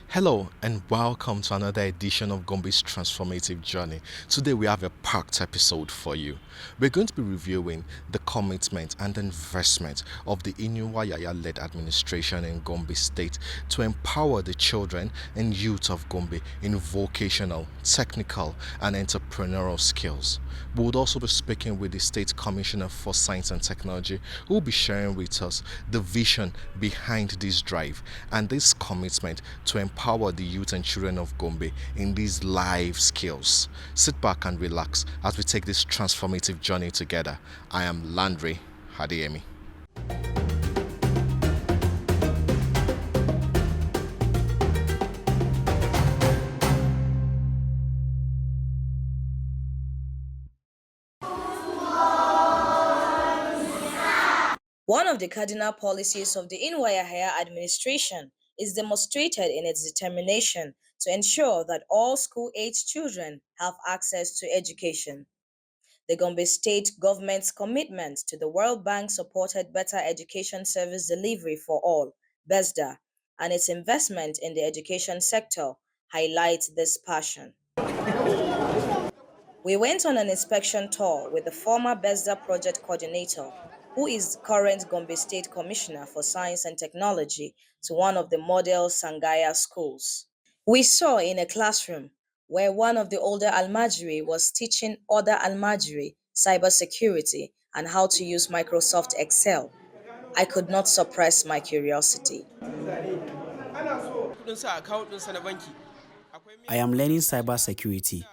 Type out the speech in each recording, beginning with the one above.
Hello and welcome to another edition of Gombe's Transformative Journey. Today we have a packed episode for you. We're going to be reviewing the commitment and investment of the Inuwa-Yaya-led administration in Gombe State to empower the children and youth of Gombe in vocational, technical and entrepreneurial skills. We would also be speaking with the State Commissioner for Science and Technology, who will be sharing with us the vision behind this drive and this commitment to empower the youth and children of Gombe in these life skills. Sit back and relax as we take this transformative journey together. I am Landry Hadiemi. One of the cardinal policies of the Inwaya administration is demonstrated in its determination to ensure that all school-age children have access to education. The Gombe State government's commitment to the World Bank-supported Better Education Service Delivery for All, BESDA, and its investment in the education sector highlights this passion. We went on an inspection tour with the former BESDA project coordinator, who is current Gombe State Commissioner for Science and Technology, to one of the model Sangaya schools. We saw in a classroom where one of the older Almajiri was teaching other Almajiri cybersecurity and how to use Microsoft Excel. I could not suppress my curiosity. I am learning cybersecurity.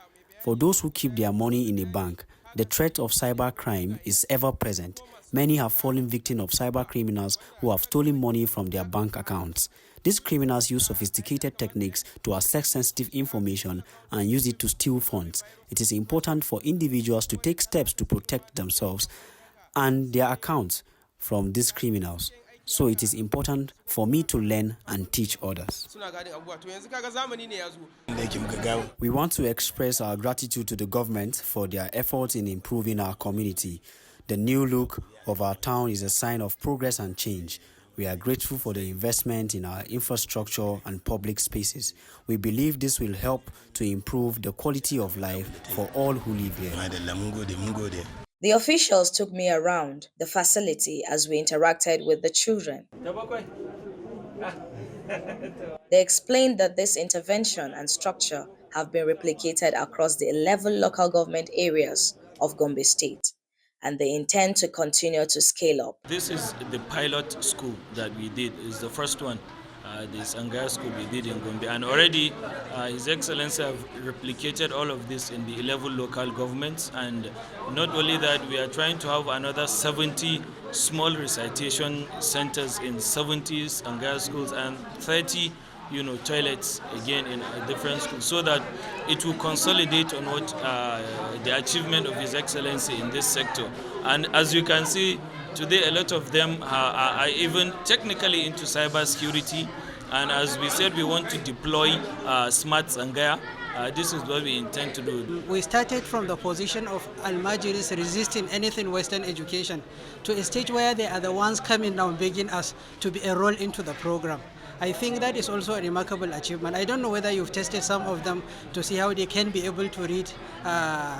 For those who keep their money in a bank, the threat of cybercrime is ever present. Many have fallen victim of cyber criminals who have stolen money from their bank accounts. These criminals use sophisticated techniques to access sensitive information and use it to steal funds. It is important for individuals to take steps to protect themselves and their accounts from these criminals. So it is important for me to learn and teach others. We want to express our gratitude to the government for their efforts in improving our community. The new look of our town is a sign of progress and change. We are grateful for the investment in our infrastructure and public spaces. We believe this will help to improve the quality of life for all who live here. The officials took me around the facility as we interacted with the children. They explained that this intervention and structure have been replicated across the 11 local government areas of Gombe State, and they intend to continue to scale up. This is the pilot school that we did. It's the first one, this Angaya school we did in Gombe. And already His Excellency have replicated all of this in the 11 local governments. And not only that, we are trying to have another 70 small recitation centers in 70 Angaya schools and 30 toilets again in different schools, so that it will consolidate on what the achievement of His Excellency in this sector. And as you can see today, a lot of them are even technically into cyber security. And as we said, we want to deploy smart Sangaya. This is what we intend to do. We started from the position of Almajiris resisting anything Western education to a stage where they are the ones coming now begging us to be enrolled into the program. I think that is also a remarkable achievement. I don't know whether you've tested some of them to see how they can be able to read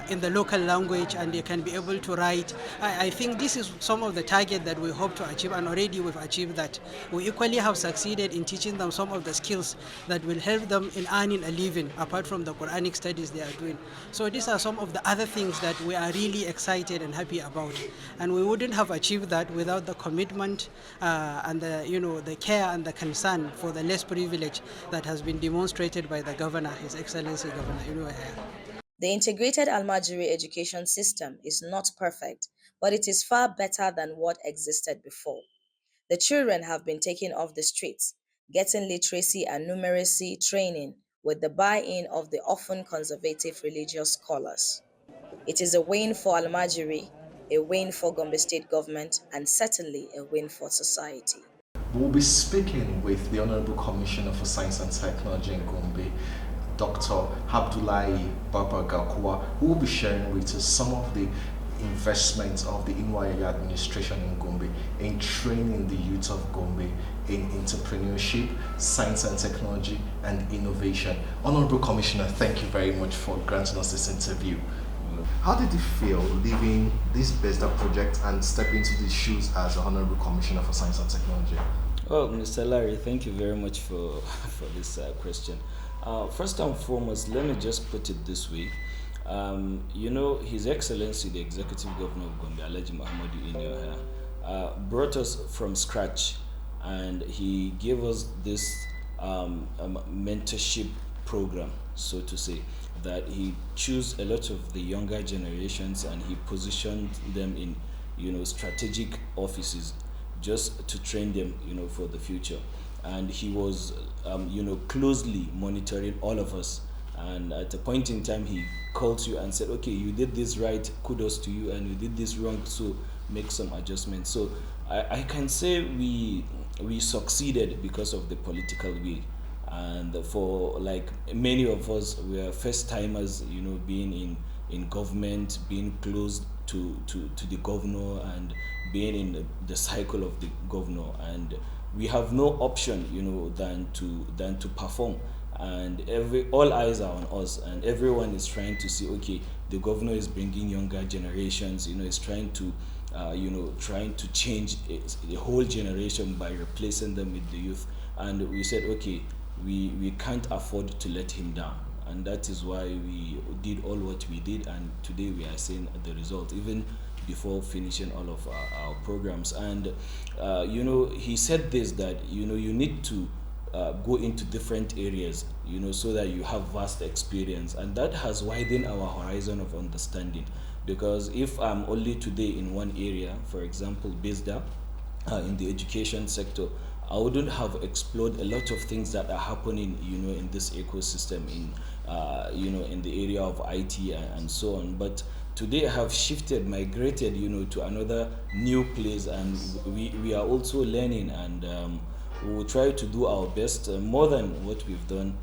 in the local language and they can be able to write. I think this is some of the target that we hope to achieve, and already we've achieved that. We equally have succeeded in teaching them some of the skills that will help them in earning a living apart from the Quranic studies they are doing. So these are some of the other things that we are really excited and happy about. And we wouldn't have achieved that without the commitment and the care and the concern for the less privileged that has been demonstrated by the governor, His Excellency Governor Inuaya. The integrated Almajiri education system is not perfect, but it is far better than what existed before. The children have been taken off the streets, getting literacy and numeracy training with the buy-in of the often conservative religious scholars. It is a win for Almajiri, a win for Gombe State government, and certainly a win for society. We'll be speaking with the Honorable Commissioner for Science and Technology in Gombe, Dr. Abdullahi Baba Gakwa, who will be sharing with us some of the investment of the NYA administration in Gombe in training the youth of Gombe in entrepreneurship, science and technology, and innovation. Honorable Commissioner, thank you very much for granting us this interview. How did you feel leaving this BESDA project and stepping into the shoes as the Honorable Commissioner for Science and Technology? Well, Mr. Larry, thank you very much for, for this question. First and foremost, let me just put it this way. His Excellency, the Executive Governor of Gombe, Alhaji Muhammadu Inyoha, brought us from scratch, and he gave us this mentorship program, so to say, that he chose a lot of the younger generations and he positioned them in, strategic offices just to train them, for the future. And he was, closely monitoring all of us. And at a point in time, he called you and said, "Okay, you did this right, kudos to you, and you did this wrong, so make some adjustments." So I can say we succeeded because of the political will. And for like many of us, we are first timers, being in government, being close to the governor and being in the cycle of the governor, and we have no option, than to perform. And all eyes are on us, and everyone is trying to see, okay, the governor is bringing younger generations, is trying to trying to change the whole generation by replacing them with the youth. And we said, okay, we can't afford to let him down, and that is why we did all what we did, and today we are seeing the result, even before finishing all of our programs. And he said this, that you need to go into different areas, so that you have vast experience, and that has widened our horizon of understanding. Because if I'm only today in one area, for example, BESDA, in the education sector, I wouldn't have explored a lot of things that are happening, in this ecosystem, in the area of IT and so on. But today I have shifted, migrated, to another new place, and we are also learning, and we will try to do our best, more than what we've done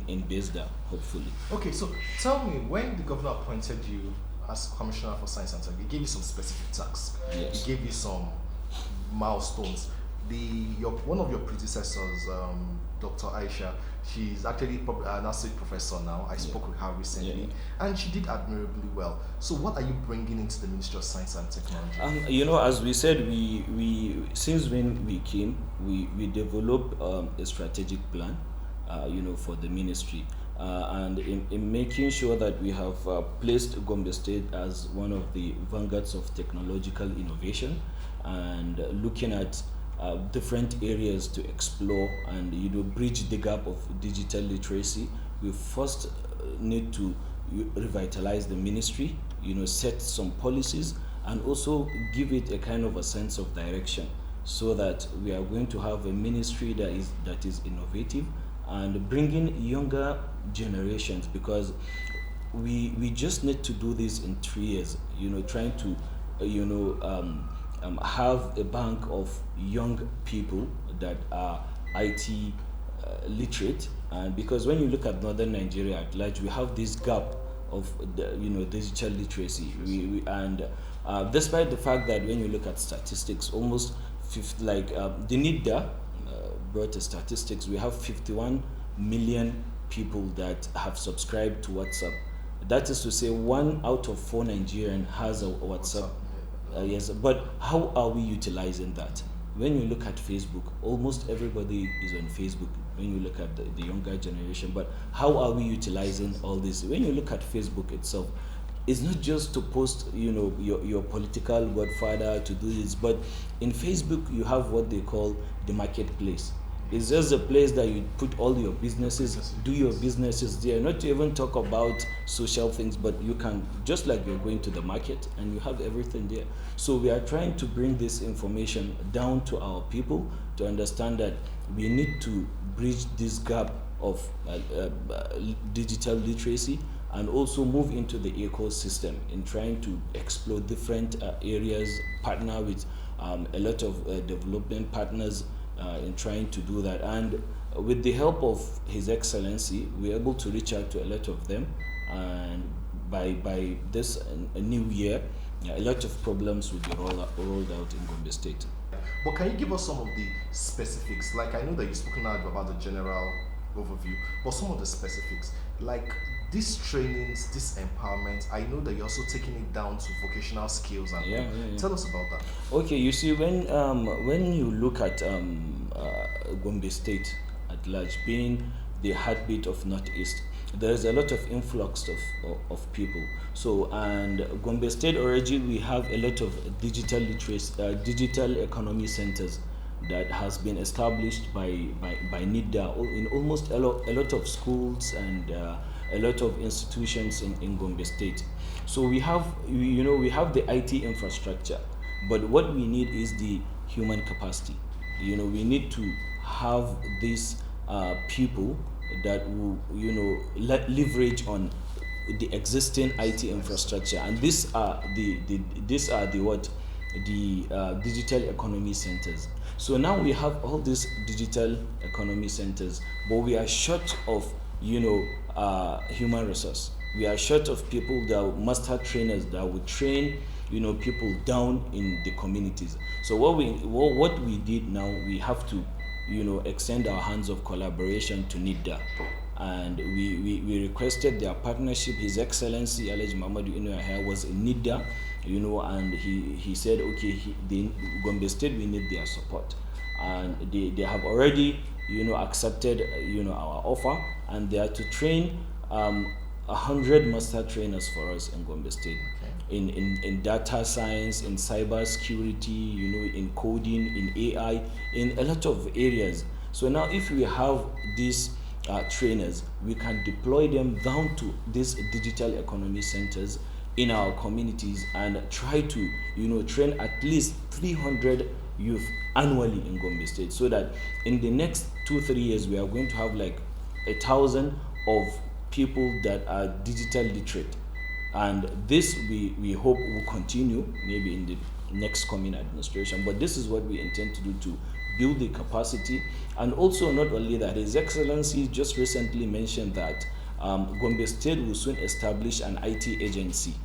in BESDA, hopefully. Okay, so tell me, when the governor appointed you as Commissioner for Science and Tech, he gave you some specific tasks. Yes. He gave you some milestones. One of your predecessors, Dr. Aisha, she's actually an associate professor now. I spoke with her recently, and she did admirably well. So, what are you bringing into the Ministry of Science and Technology? As we said, we since when we came, we developed a strategic plan, for the ministry, and in making sure that we have placed Gombe State as one of the vanguards of technological innovation, and looking at different areas to explore and bridge the gap of digital literacy. We first need to revitalize the ministry, set some policies, and also give it a kind of a sense of direction, so that we are going to have a ministry that is innovative and bringing younger generations, because we just need to do this in 3 years, trying to have a bank of young people that are IT literate. And because when you look at northern Nigeria at large, we have this gap of digital literacy. And despite the fact that when you look at statistics, almost the NIDA brought the statistics, we have 51 million people that have subscribed to WhatsApp. That is to say, 1 out of 4 Nigerians has a WhatsApp. Yes, but how are we utilizing that? When you look at Facebook, almost everybody is on Facebook. When you look at the younger generation, but how are we utilizing all this? When you look at Facebook itself, it's not just to post, your political godfather to do this, but in Facebook you have what they call the marketplace. It's just a place that you put all your businesses, do your businesses there, not to even talk about social things, but you can, just like you're going to the market, and you have everything there. So we are trying to bring this information down to our people to understand that we need to bridge this gap of digital literacy, and also move into the ecosystem in trying to explore different areas, partner with a lot of development partners in trying to do that. And with the help of His Excellency, we're able to reach out to a lot of them and by this new year, a lot of programs will be rolled out in Gombe State. But can you give us some of the specifics? Like, I know that you've spoken out about the general overview, but some of the specifics, like these trainings, this empowerment, I know that you're also taking it down to vocational skills. And Yeah. tell us about that. Okay, you see, when you look at Gombe State at large, being the heartbeat of Northeast, there's a lot of influx of people. So, and Gombe State already, we have a lot of digital literacy, digital economy centers that has been established by NIDA in almost a lot of schools and a lot of institutions in Gombe State. So we have, we have the IT infrastructure, but what we need is the human capacity. We need to have these people that will, leverage on the existing IT infrastructure, and these are the digital economy centers. So now we have all these digital economy centers, but we are short of human resource. We are short of people that master trainers that would train people down in the communities. So what we did now, we have to extend our hands of collaboration to NIDA, and we requested their partnership. His Excellency Alhaji Mamadou Inuahia was in NIDA, and he said, okay, Gombe State, we need their support, and they have already accepted our offer, and they are to train 100 master trainers for us in Gombe State. Okay. In data science, in cyber security, in coding, in AI, in a lot of areas. So now if we have these trainers, we can deploy them down to these digital economy centers in our communities and try to train at least 300 youth annually in Gombe State, so that in the next 2-3 years we are going to have like 1,000 of people that are digital literate, and this we hope will continue maybe in the next coming administration. But this is what we intend to do, to build the capacity. And also, not only that, His Excellency just recently mentioned that Gombe State will soon establish an IT agency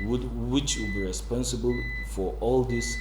which will be responsible for all these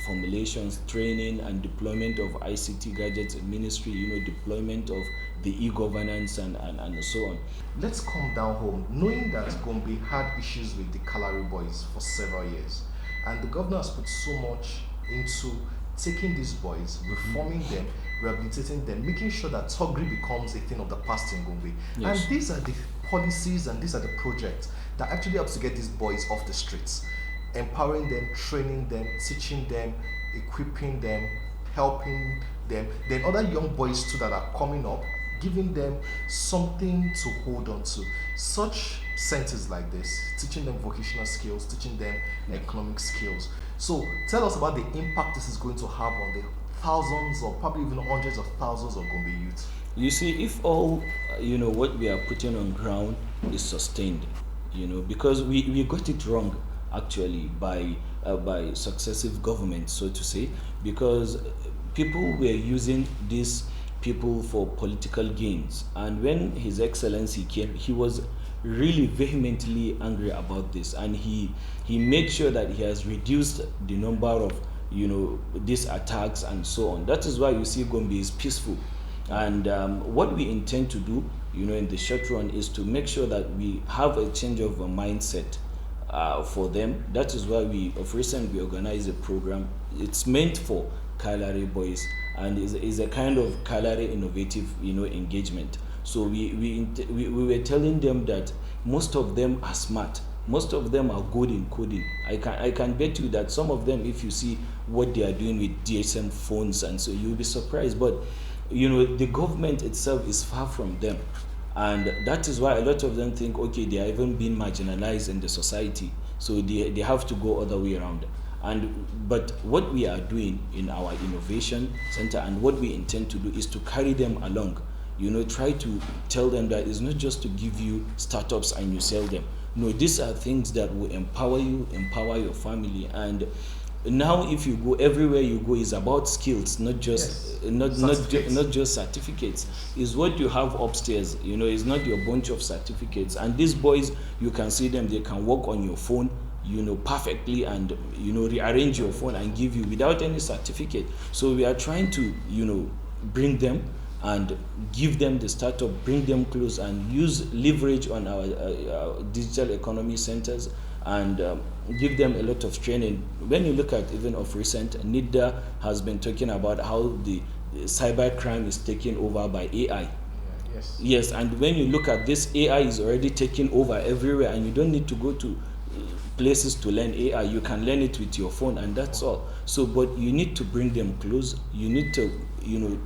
formulations, training and deployment of ICT gadgets in ministry, deployment of the e-governance and so on. Let's come down home, knowing that Gombe had issues with the Kalari boys for several years, and the governor has put so much into taking these boys, reforming them, rehabilitating them, making sure that Togri becomes a thing of the past in Gombe. Yes. And these are the policies and these are the projects that actually helps to get these boys off the streets, empowering them, training them, teaching them, equipping them, helping them. Then other young boys too that are coming up, giving them something to hold on to. Such centers like this, teaching them vocational skills, teaching them economic skills. So tell us about the impact this is going to have on the thousands or probably even hundreds of thousands of Gombe youth. You see, if all what we are putting on ground is sustained, because we got it wrong actually by successive governments, so to say, because people were using these people for political gains. And when His Excellency came, he was really vehemently angry about this, and he made sure that he has reduced the number of these attacks and so on. That is why you see Gombe is peaceful. And what we intend to do in the short run is to make sure that we have a change of a mindset for them. That is why we organized a program. It's meant for Kalari boys, and is a kind of Kalari innovative engagement. So we were telling them that most of them are smart, most of them are good in coding. I can bet you that some of them, if you see what they are doing with GSM phones, and so you'll be surprised. But the government itself is far from them, and that is why a lot of them think, okay, they are even being marginalized in the society, so they have to go other way around. But what we are doing in our innovation center and what we intend to do is to carry them along. Try to tell them that it's not just to give you startups and you sell them. No, these are things that will empower you, empower your family, and now if you go everywhere you go is about skills, not just Yes. not just certificates. Is what you have upstairs, is not your bunch of certificates. And these boys, you can see them, they can work on your phone, perfectly, and rearrange your phone and give you without any certificate. So we are trying to bring them and give them the startup, bring them close, and use leverage on our digital economy centers, and give them a lot of training. When you look at, even of recent, NIDA has been talking about how the cyber crime is taken over by AI. Yes. Yes, and when you look at this, AI is already taking over everywhere, and you don't need to go to places to learn AI. You can learn it with your phone, and that's all. So, but you need to bring them close. You need to,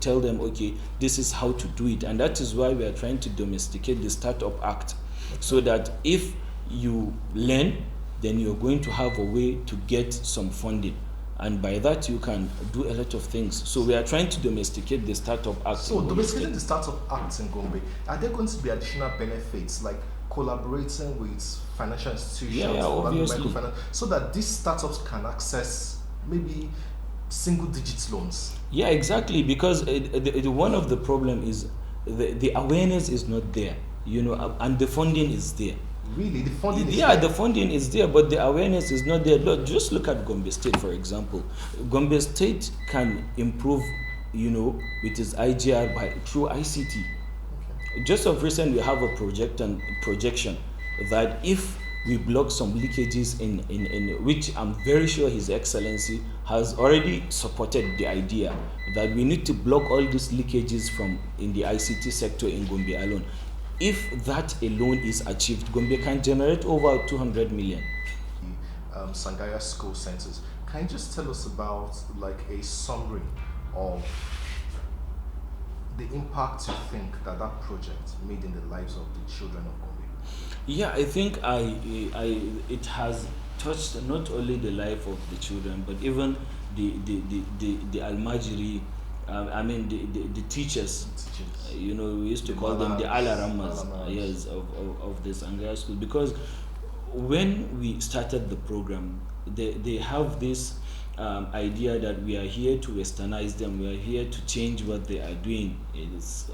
tell them, okay, this is how to do it, and that is why we are trying to domesticate the Startup Act, so that if you learn, then you're going to have a way to get some funding, and by that you can do a lot of things. So we are trying to domesticate the Startup Act. So, domesticating the Startup Act in Gombe, are there going to be additional benefits like collaborating with financial institutions, Yeah, or obviously. microfinance, so that these startups can access maybe single digit loans? Yeah, exactly. Because one of the problem is the awareness is not there, and the funding is there. Really, the funding is Yeah, there. the funding is there, but the awareness is not there. Look, just look at Gombe State, for example. Gombe State can improve, with its IGR through ICT. Just of recent, we have a projection that if we block some leakages in which I'm very sure His Excellency has already supported the idea that we need to block all these leakages from in the ICT sector in Gombe alone. If that alone is achieved, Gombe can generate over 200 million. Sangaya school centers. Can you just tell us about like a summary of the impact you think that project made in the lives of the children of Gombe? Yeah, I think it has touched not only the life of the children, but even the Almajiri, the teachers. We used to call them the Alaramas, yes, of the Sangaya school, because when we started the program, they have this idea that we are here to westernize them, we are here to change what they are doing,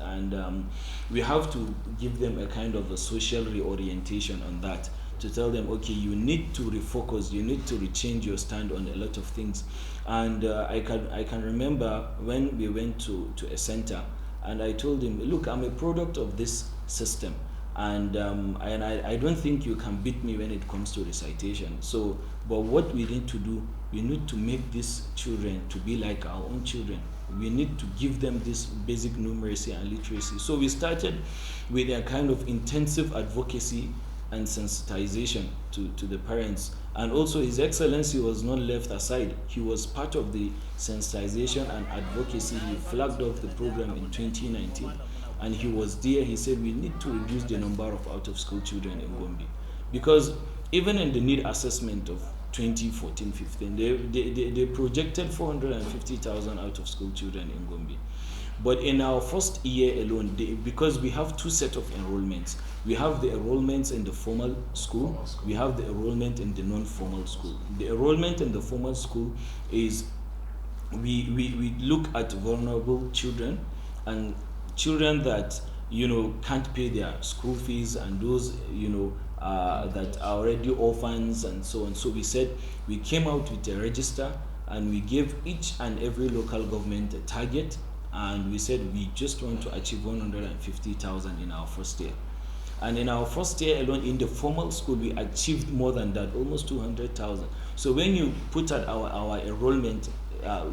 and we have to give them a kind of a social reorientation on that, to tell them, okay, you need to refocus, you need to rechange your stand on a lot of things. And I can remember when we went to a center, and I told him, look, I'm a product of this system, and I don't think you can beat me when it comes to recitation. So, but what we need to do, we need to make these children to be like our own children. We need to give them this basic numeracy and literacy. So we started with a kind of intensive advocacy and sensitization to the parents. And also His Excellency was not left aside. He was part of the sensitization and advocacy. He flagged off the program in 2019. And he was there. He said we need to reduce the number of out-of-school children in Gombe. Because even in the need assessment of 2014-15, they projected 450,000 out-of-school children in Gombe. But in our first year alone, because we have two sets of enrollments. We have the enrollments in the formal school, we have the enrollment in the non-formal school. The enrollment in the formal school is we look at vulnerable children and children that can't pay their school fees, and those that are already orphans and so on. So we said we came out with a register, and we gave each and every local government a target, and we said we just want to achieve 150,000 in our first year. And in our first year alone in the formal school, we achieved more than that, almost 200,000. So when you put at our enrollment,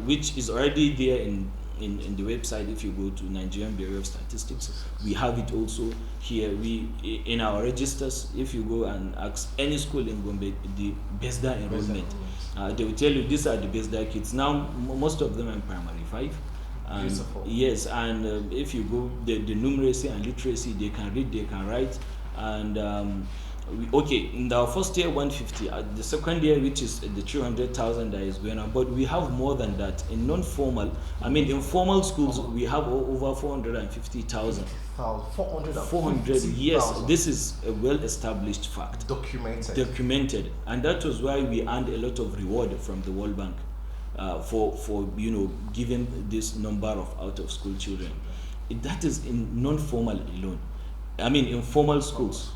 which is already there in the website, if you go to Nigerian Bureau of Statistics, we have it also here. We in our registers, if you go and ask any school in Gombe the BESDA enrollment, they will tell you these are the BESDA kids. Now most of them are in primary 5. Yes, and if you go the numeracy and literacy, they can read, they can write, and Okay, in our first year 150, the second year, which is the 300,000 that is going on, but we have more than that in non-formal. I mean, in formal schools we have over 450,000. 400, yes, this is a well-established fact, documented, and that was why we earned a lot of reward from the World Bank for giving this number of out-of-school children. That is in non-formal alone. I mean, in formal schools.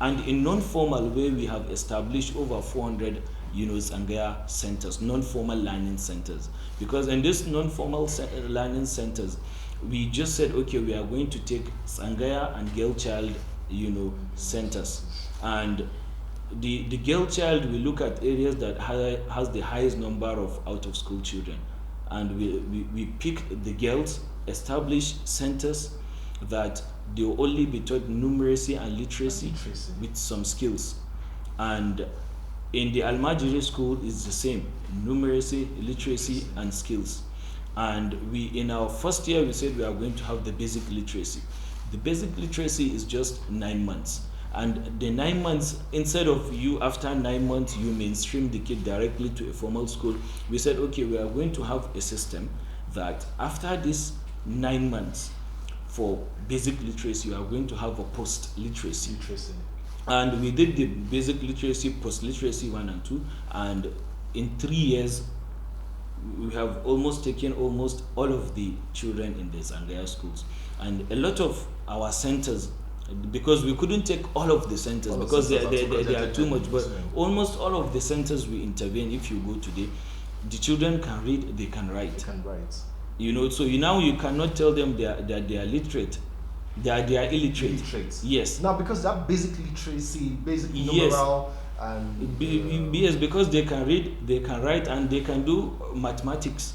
And in non-formal way, we have established over 400 Sangaya centers, non-formal learning centers. Because in these non-formal learning centers, we just said, okay, we are going to take Sangaya and girl child, centers. And the girl child, we look at areas that has the highest number of out-of-school children. And we pick the girls, establish centers that they will only be taught numeracy and literacy with some skills. And in the Almajiri school is the same, numeracy, literacy and skills. And we, in our first year, we said we are going to have the basic literacy. The basic literacy is just 9 months. And the 9 months, instead of you after 9 months you mainstream the kid directly to a formal school, we said, okay, we are going to have a system that after this 9 months for basic literacy, you are going to have a post-literacy. And we did the basic literacy, post-literacy 1 and 2, and in 3 years, we have almost taken almost all of the children in the Sangaya schools. And a lot of our centers, because we couldn't take all of the centers because they are too much, but almost all of the centers we intervene, if you go today, the children can read, they can write. So now you cannot tell them that they are literate. They are illiterate. Yes. Now, because that basic literacy, basic numeral, and yes, because they can read, they can write, and they can do mathematics.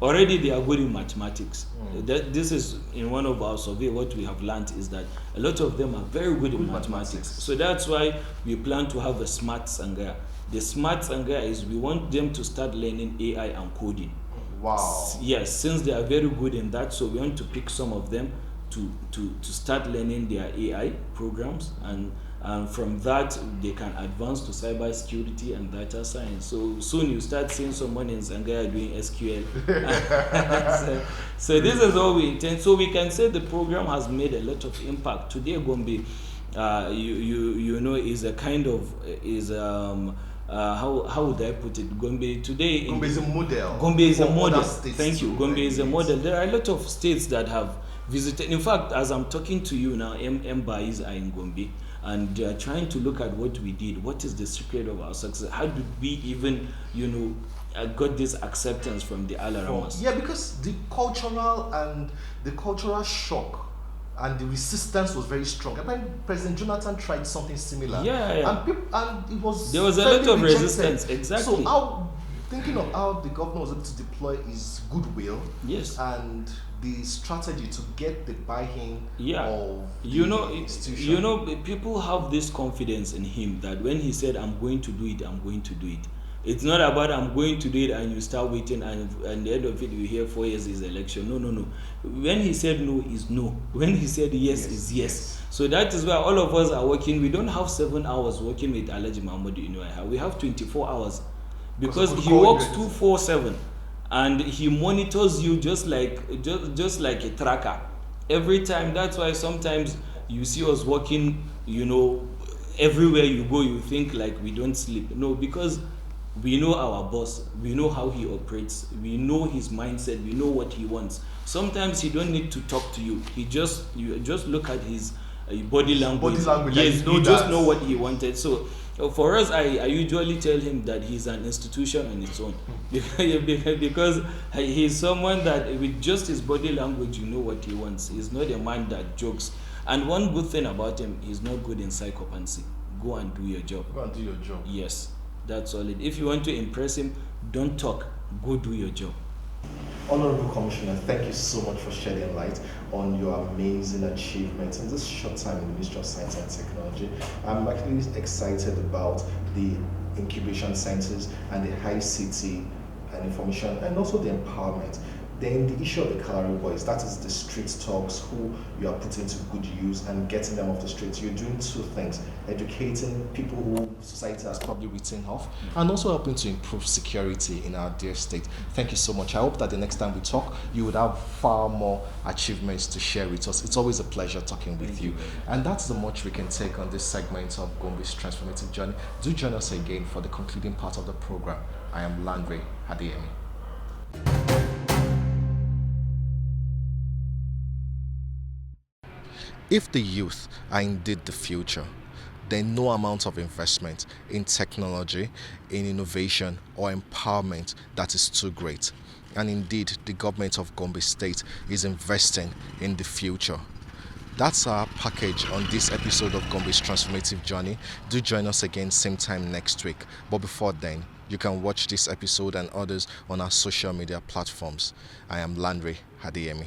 Already they are good in mathematics. This is in one of our survey. What we have learned is that a lot of them are very good in mathematics. So that's why we plan to have a smart Sangaya. The smart Sangaya is we want them to start learning AI and coding. Wow. Yes, since they are very good in that, so we want to pick some of them to start learning their AI programs, and from that they can advance to cyber security and data science. So soon you start seeing someone in Sangaya doing SQL. so this is all we intend. So we can say the program has made a lot of impact. Today Gombe, is a kind of how would I put it? Gombe today. Gombe is a model. Gombe is a model. Thank you. Gombe is a model. There are a lot of states that have visited. In fact, as I'm talking to you now, MBAs are in Gombe, and they are trying to look at what we did. What is the secret of our success? How did we even, got this acceptance from the Alaramas? Yeah, because the cultural shock and the resistance was very strong. I mean, President Jonathan tried something similar. Yeah. And it was there was a lot of rejected. resistance. Exactly. So thinking of how the governor was able to deploy his goodwill, yes, and the strategy to get the buy-in of institution. People have this confidence in him that when he said, I'm going to do it, I'm going to do it. It's not about I'm going to do it and you start waiting and at the end of it you hear 4 years is election. No. When he said no is no. When he said yes is yes. So that is why all of us are working. We don't have 7 hours working with Alhaji Mahmoud. We have 24 hours because he works 247 and he monitors you just like a tracker every time. That's why sometimes you see us working, everywhere you go you think like we don't sleep. No, because we know our boss, we know how he operates, we know his mindset, we know what he wants. Sometimes he don't need to talk to you. You just look at his body language. Yes, you just know what he wanted. So for us, I usually tell him that he's an institution on its own because he's someone that with just his body language, you know what he wants. He's not a man that jokes. And one good thing about him, he's not good in psychopathy. Go and do your job. Go and do your job. Yes. That's solid. If you want to impress him, don't talk. Go do your job. Honorable Commissioner, thank you so much for shedding light on your amazing achievements in this short time in the Ministry of Science and Technology. I'm actually excited about the incubation centers and the high city and information and also the empowerment. Then the issue of the Calary boys, that is the street talks, who you are putting to good use and getting them off the streets. You're doing two things: educating people who society has probably written off, and also helping to improve security in our dear state. Thank you so much. I hope that the next time we talk, you would have far more achievements to share with us. It's always a pleasure talking with you. And that's the much we can take on this segment of Gombe's transformative journey. Do join us again for the concluding part of the program. I am Landry Hadiemi. If the youth are indeed the future, then no amount of investment in technology, in innovation, or empowerment that is too great. And indeed, the government of Gombe State is investing in the future. That's our package on this episode of Gombe's transformative journey. Do join us again same time next week. But before then, you can watch this episode and others on our social media platforms. I am Landry Hadiemi.